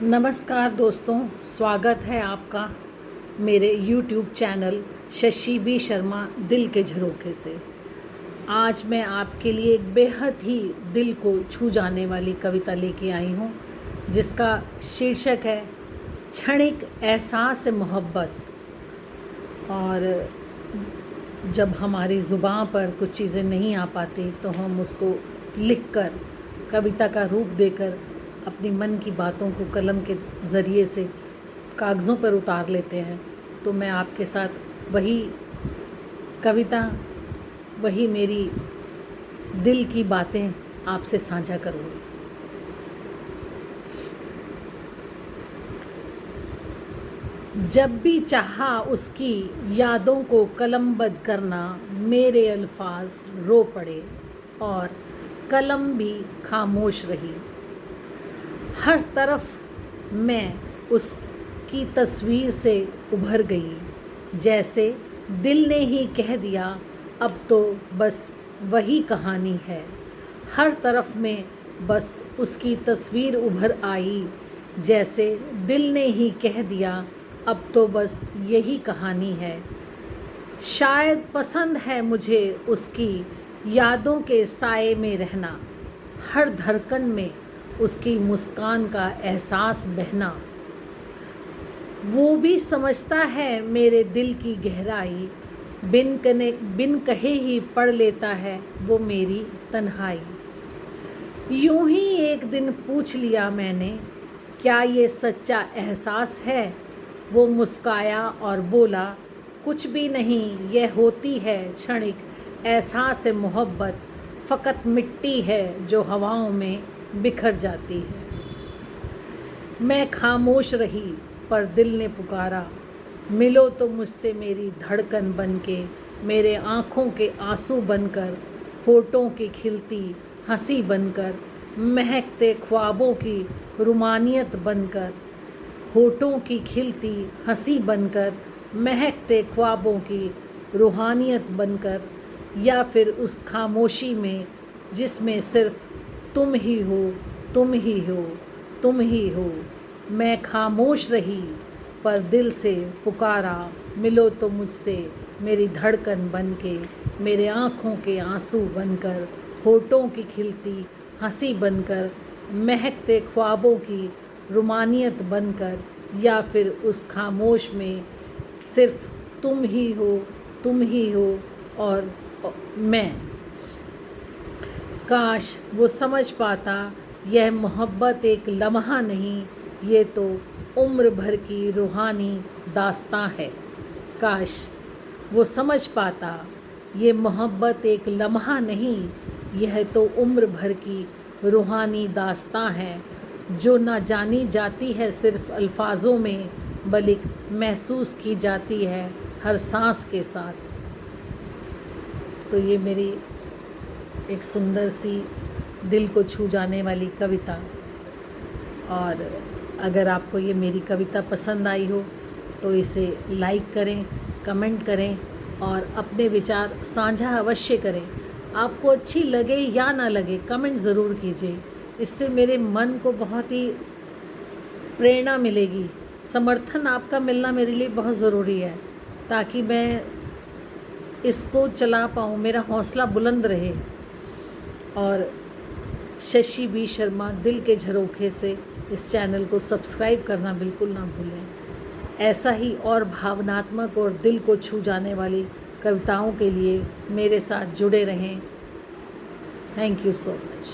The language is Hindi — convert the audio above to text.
नमस्कार दोस्तों, स्वागत है आपका मेरे YouTube channel Shashi B Sharma दिल के झरोखे से। आज मैं आपके लिए एक बेहद ही दिल को छू जाने वाली कविता लेके आई हूँ, जिसका शीर्षक है क्षणिक एहसास मोहब्बत। और जब हमारी ज़ुबान पर कुछ चीज़ें नहीं आ पाती तो हम उसको लिखकर, कविता का रूप देकर अपनी मन की बातों को कलम के ज़रिए से कागज़ों पर उतार लेते हैं। तो मैं आपके साथ वही कविता, वही मेरी दिल की बातें आपसे साझा करूँगी। जब भी चाहा उसकी यादों को कलमबद्ध करना, मेरे अल्फाज रो पड़े और कलम भी खामोश रही। हर तरफ मैं उसकी तस्वीर से उभर गई, जैसे दिल ने ही कह दिया अब तो बस वही कहानी है। हर तरफ में बस उसकी तस्वीर उभर आई, जैसे दिल ने ही कह दिया अब तो बस यही कहानी है। शायद पसंद है मुझे उसकी यादों के साए में रहना, हर धड़कन में उसकी मुस्कान का एहसास बहना। वो भी समझता है मेरे दिल की गहराई, बिन कहे ही पढ़ लेता है वो मेरी तन्हाई। यूं ही एक दिन पूछ लिया मैंने, क्या ये सच्चा एहसास है? वो मुस्काया और बोला, कुछ भी नहीं, यह होती है क्षणिक एहसास मोहब्बत, फ़कत मिट्टी है जो हवाओं में बिखर जाती है। मैं खामोश रही पर दिल ने पुकारा, मिलो तो मुझसे मेरी धड़कन बनके, मेरे आँखों के आंसू बनकर, होठों की खिलती हंसी बनकर, महकते ख्वाबों की रुमानियत बनकर, होठों की खिलती हंसी बनकर, महकते ख्वाबों की रूहानियत बनकर, या फिर उस खामोशी में जिसमें सिर्फ तुम ही हो, तुम ही हो, तुम ही हो। मैं खामोश रही पर दिल से पुकारा, मिलो तो मुझसे मेरी धड़कन बनके, मेरे आँखों के आंसू बनकर, होठों की खिलती हंसी बनकर, महकते ख्वाबों की रुमानियत बनकर, या फिर उस खामोश में सिर्फ तुम ही हो, तुम ही हो और मैं। काश वो समझ पाता यह मोहब्बत एक लम्हा नहीं, ये तो उम्र भर की रूहानी दास्तां है। काश वो समझ पाता ये मोहब्बत एक लम्हा नहीं, यह तो उम्र भर की रूहानी दास्तां है, जो ना जानी जाती है सिर्फ अल्फाजों में, बल्कि महसूस की जाती है हर सांस के साथ। तो ये मेरी एक सुंदर सी दिल को छू जाने वाली कविता। और अगर आपको ये मेरी कविता पसंद आई हो तो इसे लाइक करें, कमेंट करें और अपने विचार साझा अवश्य करें। आपको अच्छी लगे या ना लगे, कमेंट ज़रूर कीजिए। इससे मेरे मन को बहुत ही प्रेरणा मिलेगी। समर्थन आपका मिलना मेरे लिए बहुत ज़रूरी है, ताकि मैं इसको चला पाऊँ, मेरा हौसला बुलंद रहे। और शशि बी शर्मा दिल के झरोखे से इस चैनल को सब्सक्राइब करना बिल्कुल ना भूलें। ऐसा ही और भावनात्मक और दिल को छू जाने वाली कविताओं के लिए मेरे साथ जुड़े रहें। Thank you so much.